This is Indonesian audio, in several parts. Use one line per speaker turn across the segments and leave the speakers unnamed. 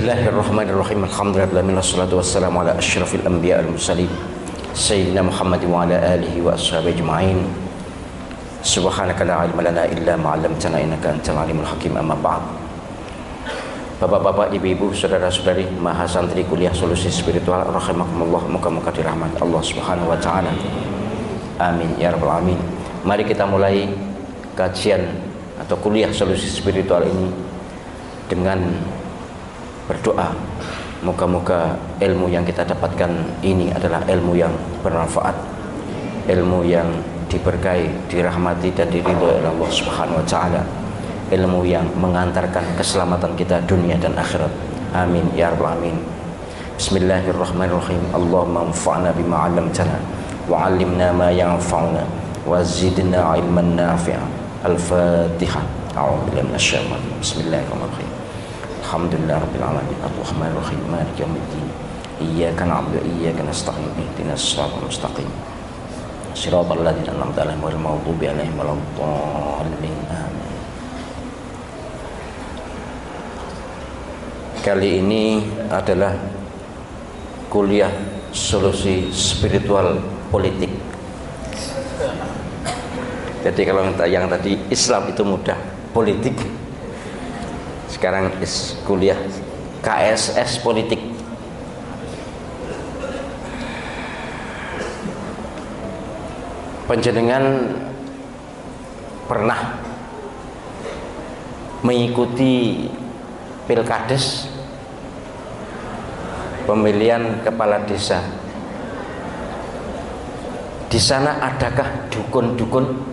Bismillahirrahmanirrahim. Alhamdulillah wassalatu wassalamu ala asyrafil anbiya wal mursalin sayyidina Muhammad wa ala alihi wa ashabihi ajma'in. Subhanaka la ilma lana illa ma 'allamtana innaka antal alimul hakim. Amma ba'd. Bapak-bapak, ibu-ibu, saudara-saudari mahasantri kuliah solusi spiritual rahimakumullah, moga-moga dirahmati Allah Subhanahu wa taala. Amin ya rabbal alamin. Mari kita mulai kajian atau kuliah solusi spiritual ini dengan berdoa, moga-moga ilmu yang kita dapatkan ini adalah ilmu yang bermanfaat, ilmu yang diberkahi, dirahmati dan diridhoi oleh Allah Subhanahu wa taala, ilmu yang mengantarkan keselamatan kita dunia dan akhirat. Amin ya rabbal alamin. Bismillahirrahmanirrahim. Allahumma anfa'na bima 'allamtana wa 'allimna ma yanfa'una wa zidna 'ilman nafi'a. Al-Fatihah. A'udzubillahi minasyaitonir rajim. Bismillahirrahmanirrahim. Alhamdulillah rabbil alamin. Arrahmanir rahim. Maliki yaumiddin. Iyyaka na'budu wa iyyaka nasta'in. Ihdinas siratal mustaqim. Shiratal ladzina an'amta 'alaihim ghairil maghdubi 'alaihim waladdallin. Amin. Kali ini adalah kuliah solusi spiritual politik. Jadi kalau yang tadi Islam itu mudah, politik. Sekarang kuliah KSS politik. Panjenengan pernah mengikuti pilkades, pemilihan kepala desa. Di sana adakah dukun-dukun?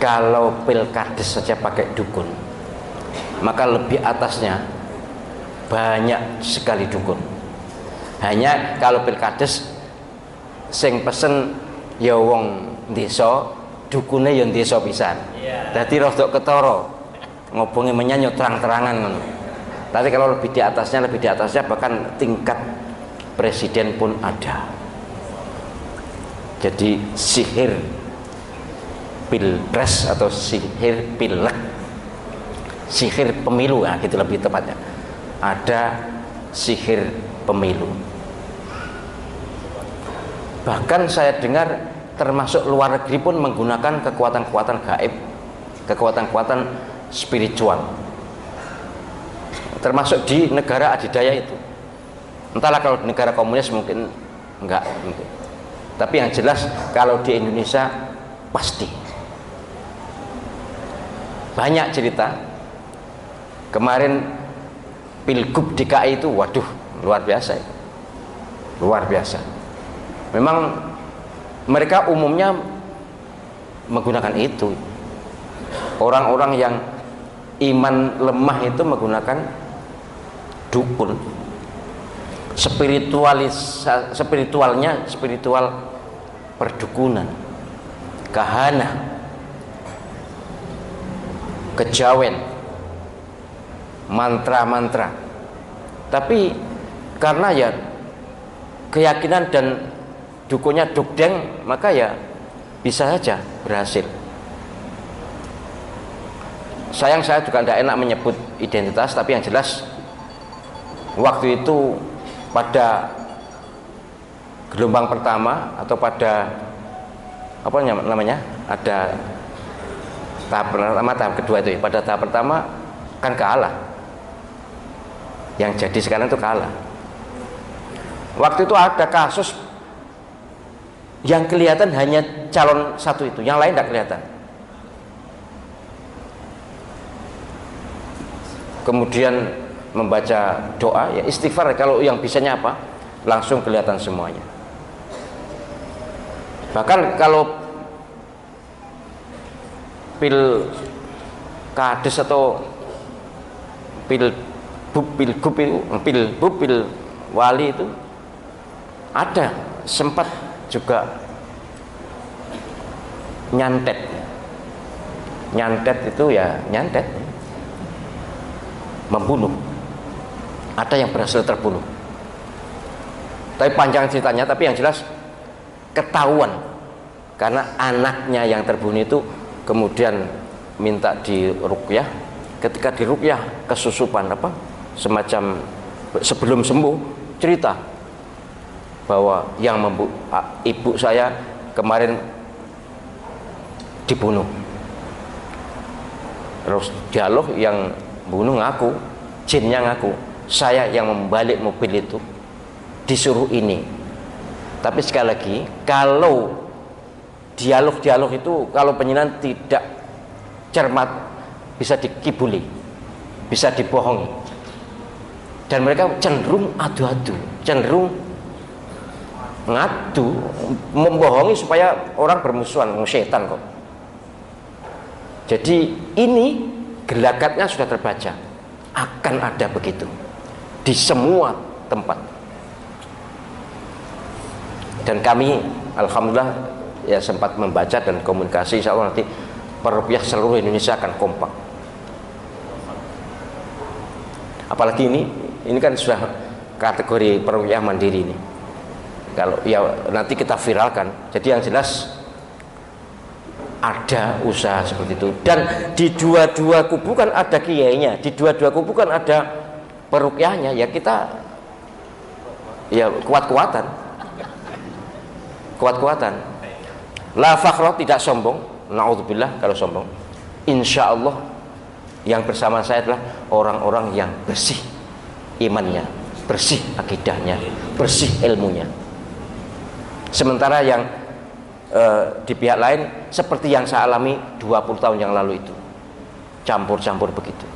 Kalau pilkades saja pakai dukun, maka lebih atasnya banyak sekali dukun. Hanya kalau pilkades sing pesen ya wong desa, dukune ya desa pisan. Dadi rodok ketara ngobongi menyanyi terang-terangan ngono. Tapi kalau lebih di atasnya bahkan tingkat presiden pun ada. Jadi sihir pilpres atau sihir pilek, sihir pemilu, nah gitu lebih tepatnya. Ada sihir pemilu. Bahkan saya dengar termasuk luar negeri pun menggunakan kekuatan-kekuatan gaib, kekuatan-kekuatan spiritual. Termasuk di negara adidaya itu. Entahlah kalau di negara komunis mungkin enggak mungkin. Tapi yang jelas kalau di Indonesia pasti. Banyak cerita. Kemarin Pilgub DKI itu, waduh, luar biasa ya. Luar biasa. Memang mereka umumnya menggunakan itu. Orang-orang yang iman lemah itu menggunakan dukun. Spiritual perdukunan, kahana, kejawen, mantra-mantra. Tapi karena ya keyakinan dan dukunnya dukdeng, maka ya bisa saja berhasil. Sayang saya juga tidak enak menyebut identitas, tapi yang jelas waktu itu pada gelombang pertama atau pada apa namanya, ada tahap pertama, tahap kedua itu ya. Pada tahap pertama kan kalah, yang jadi sekarang itu kalah. Waktu itu ada kasus yang kelihatan hanya calon satu itu, yang lain tidak kelihatan. Kemudian membaca doa, ya istighfar, kalau yang bisanya apa, langsung kelihatan semuanya. Bahkan kalau pilkades atau pilgub wali itu ada sempat juga nyantet itu ya nyantet, membunuh. Ada yang berhasil terbunuh. Tapi panjang ceritanya, tapi yang jelas ketahuan karena anaknya yang terbunuh itu kemudian minta diruqyah. Ketika diruqyah kesusupan apa semacam, sebelum sembuh cerita bahwa yang ibu saya kemarin dibunuh. Terus dialog yang bunuh ngaku, jinnya ngaku, saya yang membalik mobil itu, disuruh ini. Tapi sekali lagi, kalau dialog-dialog itu kalau penyinan tidak cermat bisa dikibuli, bisa dibohongi, dan mereka cenderung adu-adu, cenderung ngadu, membohongi supaya orang bermusuhan. Setan kok. Jadi ini gelakatnya sudah terbaca, akan ada begitu di semua tempat. Dan kami alhamdulillah ya sempat membaca dan komunikasi, insya Allah nanti peruqyah seluruh Indonesia akan kompak. Apalagi ini kan sudah kategori peruqyah mandiri ini. Kalau ya nanti kita viralkan. Jadi yang jelas ada usaha seperti itu, dan di dua-dua kubu kan ada kiainya, di dua-dua kubu kan ada peruqyahnya, ya kita ya kuat-kuatan, la fakhra, tidak sombong, naudzubillah kalau sombong. Insya Allah yang bersama saya adalah orang-orang yang bersih imannya, bersih akidahnya, bersih ilmunya. Sementara yang di pihak lain seperti yang saya alami 20 tahun yang lalu itu, campur-campur begitu.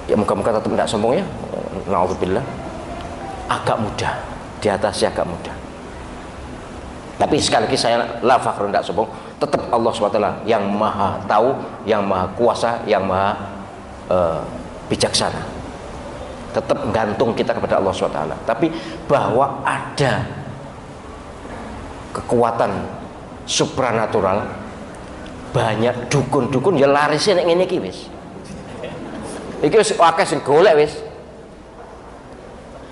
Ya muka-muka tetap tidak sombong ya, naudzubillah, agak mudah, di atasnya agak mudah. Tapi sekali lagi saya la fakhr, tidak sombong, tetap Allah SWT yang maha tahu, yang maha kuasa, yang maha bijaksana. Tetap gantung kita kepada Allah SWT. Tapi bahwa ada kekuatan supranatural, banyak dukun-dukun ya larisnya nek ngene iki wis. Iki wis akeh sing golek wis.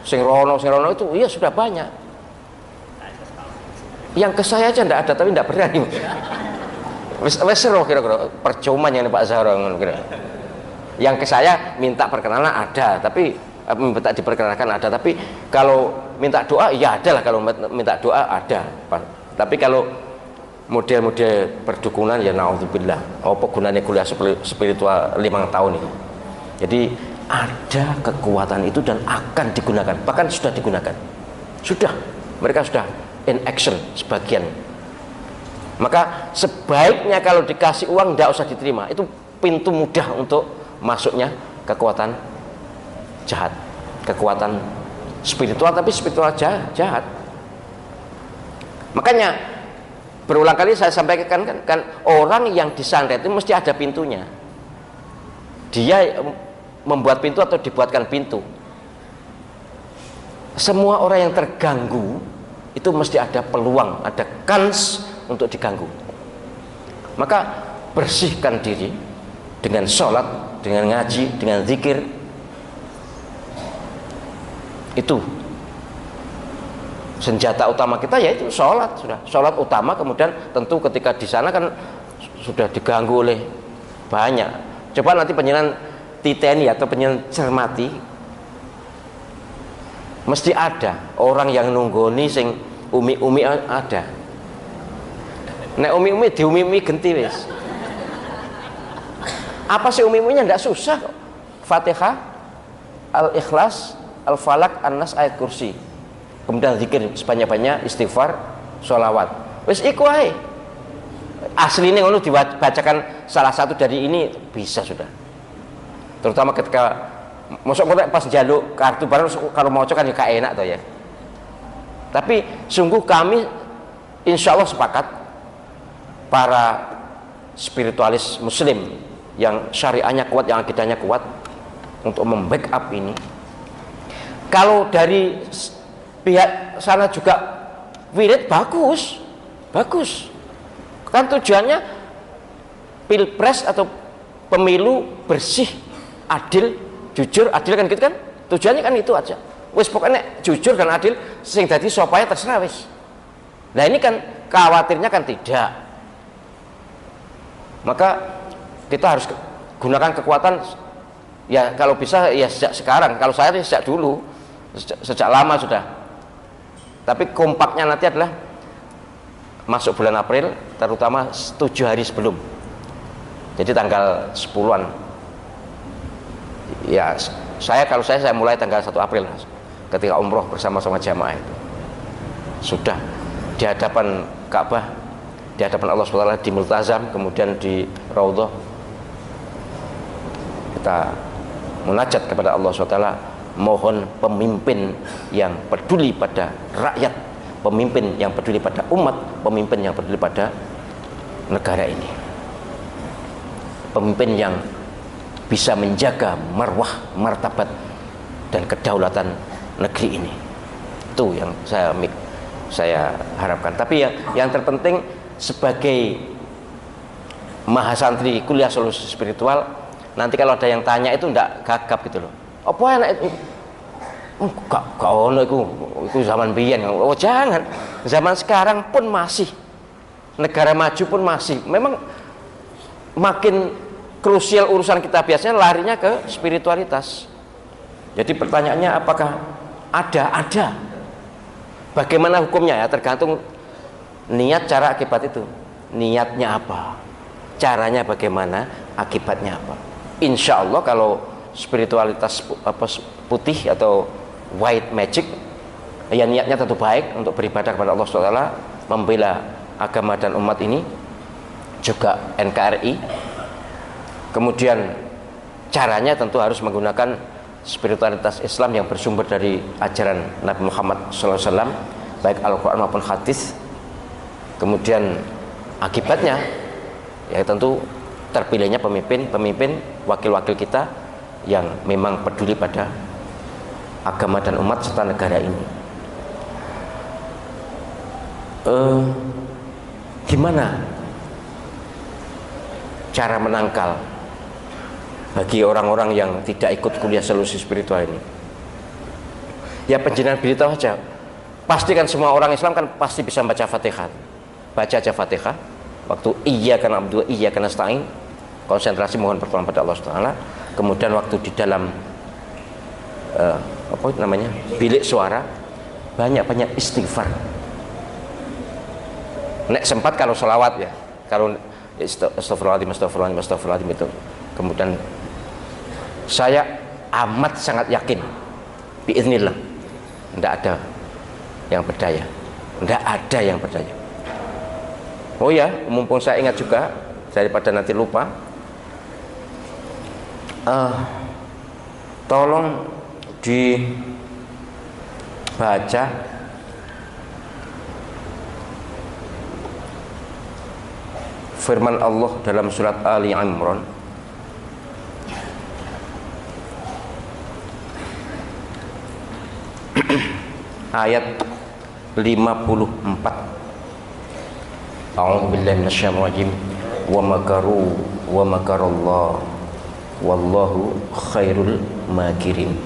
Sing rono itu iya sudah banyak. Yang ke saya aja ndak ada, tapi ndak berani. Wis seru kira-kira percuma yang Pak Zahra ngono kira. Yang ke saya minta perkenalan ada, tapi minta diperkenalkan ada, tapi kalau minta doa ya ada lah, kalau minta doa ada. Tapi kalau model-model perdukunan ya naudzubillah, apa gunanya kuliah spiritual 5 tahun ini. Jadi ada kekuatan itu dan akan digunakan, bahkan sudah digunakan, mereka sudah in action sebagian. Maka sebaiknya kalau dikasih uang tidak usah diterima, itu pintu mudah untuk masuknya kekuatan jahat, kekuatan spiritual, tapi spiritual jahat. Makanya berulang kali saya sampaikan kan orang yang disantet itu mesti ada pintunya. Dia membuat pintu atau dibuatkan pintu. Semua orang yang terganggu itu mesti ada peluang, ada kans untuk diganggu. Maka bersihkan diri dengan sholat, dengan ngaji, dengan zikir. Itu senjata utama kita, yaitu sholat. Sudah sholat utama. Kemudian tentu ketika di sana kan sudah diganggu oleh banyak. Coba nanti penjenengan titeni atau penjenengan cermati, mesti ada orang yang nunggoni sing umi-umi ada. Nek umi-umi diumi-umi genti wis. Apa sih umi-uminya ndak susah kok. Fatihah, Al-Ikhlas, Al-Falak, An-Nas, ayat kursi. Kemudian zikir sebanyak-banyak, istighfar, sholawat. Wis iku ae. Asline ngono dibacakan salah satu dari ini bisa sudah. Terutama ketika masuk pas jaluk kartu barang kalau mau kan ya enak toh ya. Tapi sungguh kami insya Allah sepakat, para spiritualis muslim yang syariahnya kuat, yang akidahnya kuat, untuk membackup ini. Kalau dari pihak sana juga wirid, bagus. Kan tujuannya pilpres atau pemilu bersih, adil, jujur, adil kan gitu kan? Tujuannya kan itu aja. Wis pokoknya jujur dan adil, sing dadi sopaya terserah wis. Nah ini kan khawatirnya kan tidak. Maka kita harus gunakan kekuatan ya, kalau bisa ya sejak sekarang. Kalau saya sejak dulu, sejak lama sudah. Tapi kompaknya nanti adalah masuk bulan April, terutama 7 hari sebelum. Jadi tanggal 10-an. Ya, kalau saya mulai tanggal 1 April ketika umroh bersama-sama jamaah itu. Sudah di hadapan Ka'bah, di hadapan Allah SWT, di Multazam, kemudian di Raudhah, kita munajat kepada Allah SWT, mohon pemimpin yang peduli pada rakyat, pemimpin yang peduli pada umat, pemimpin yang peduli pada negara ini, pemimpin yang bisa menjaga marwah, martabat dan kedaulatan negeri ini. Itu yang saya harapkan. Tapi yang terpenting sebagai mahasantri kuliah solusi spiritual, nanti kalau ada yang tanya itu enggak gagap gitu loh. Apa enak itu? Gak ono itu zaman biyen. Oh jangan. Zaman sekarang pun masih, negara maju pun masih. Memang makin krusial urusan kita, biasanya larinya ke spiritualitas. Jadi pertanyaannya apakah ada? Bagaimana hukumnya ya, tergantung niat, cara, akibat itu. Niatnya apa? Caranya bagaimana? Akibatnya apa? Insya Allah kalau spiritualitas putih atau white magic, ya niatnya tentu baik untuk beribadah kepada Allah SWT, membela agama dan umat ini, juga NKRI. Kemudian caranya tentu harus menggunakan spiritualitas Islam yang bersumber dari ajaran Nabi Muhammad SAW, baik Al-Quran maupun hadis. Kemudian akibatnya ya tentu terpilihnya pemimpin wakil-wakil kita yang memang peduli pada agama dan umat serta negara ini. Gimana cara menangkal bagi orang-orang yang tidak ikut kuliah solusi spiritual ini? Ya penjenengan beritahu aja. Pasti kan semua orang Islam kan pasti bisa baca Fatihah. Baca aja Fatihah. Waktu iyyaka na'budu wa iyyaka nasta'in, konsentrasi mohon pertolongan pada Allah SWT. Kemudian waktu di dalam bilik suara, banyak-banyak istighfar. Nek sempat kalau sholawat ya, kalau astagfirullahaladzim itu. Kemudian saya amat sangat yakin biiznillah tidak ada yang berdaya, tidak ada yang berdaya. Oh ya, mumpung saya ingat juga daripada nanti lupa, tolong dibaca firman Allah dalam surat Ali Imran ayat 54. A'udzu billahi minasyaitonir rajim. Wa makaru wa makarallah wallahu khairul makirin.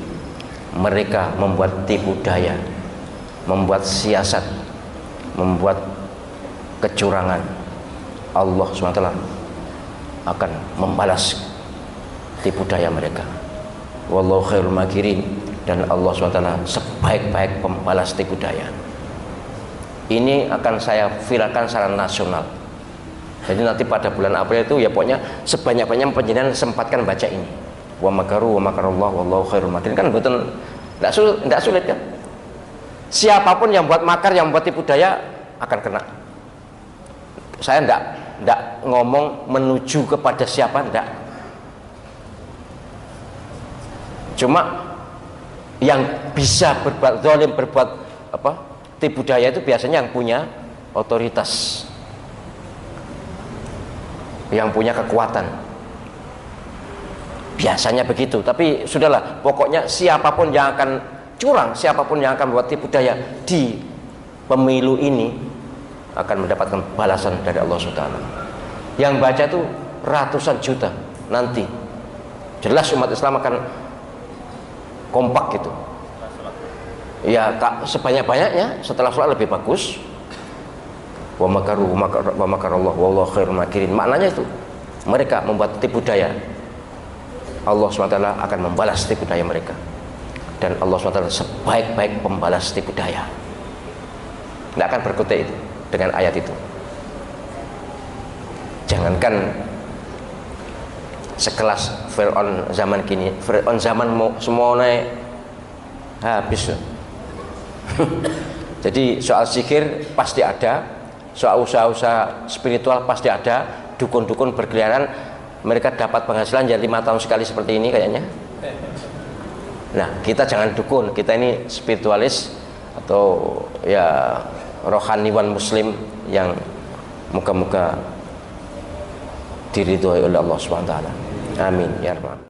Mereka membuat tipu daya, membuat siasat, membuat kecurangan. Allah SWT akan membalas tipu daya mereka. Wallahu khairul makirin, dan Allah SWT sebaik-baik pembalas tipu daya. Ini akan saya viralkan secara nasional. Jadi nanti pada bulan April itu ya pokoknya sebanyak-banyak penjenengan sempatkan baca ini. Wa makaru wa makarallah wallahu khairul makirin. Kan betul enggak sulit kan? Siapapun yang buat makar, yang buat tipu daya akan kena. Saya enggak ngomong menuju kepada siapa, enggak. Cuma yang bisa berbuat zalim, berbuat tipu daya itu biasanya yang punya otoritas, yang punya kekuatan. Biasanya begitu. Tapi sudahlah, pokoknya siapapun yang akan curang, siapapun yang akan buat tipu daya di pemilu ini akan mendapatkan balasan dari Allah SWT. Yang baca itu ratusan juta. Nanti jelas umat Islam akan kompak gitu. Ya tak sebanyak-banyaknya, setelah sholat lebih bagus. wa makaru wa makarallah wallahu khairul makirin. Maknanya itu mereka membuat tipu daya, Allah SWT akan membalas tipu daya mereka, dan Allah SWT sebaik-baik pembalas tipu daya. Tidak akan berkutik itu dengan ayat itu. Jangankan sekelas Fir'aun zaman kini, Fir'aun zaman semuanya habis. Jadi soal sihir pasti ada, soal usaha-usaha spiritual pasti ada, dukun-dukun berkeliaran, mereka dapat penghasilan jadi 5 tahun sekali seperti ini kayaknya. Nah, kita jangan dukun, kita ini spiritualis atau ya rohaniwan muslim yang moga-moga diridhoi oleh Allah SWT. Amin ya rabbal alamin.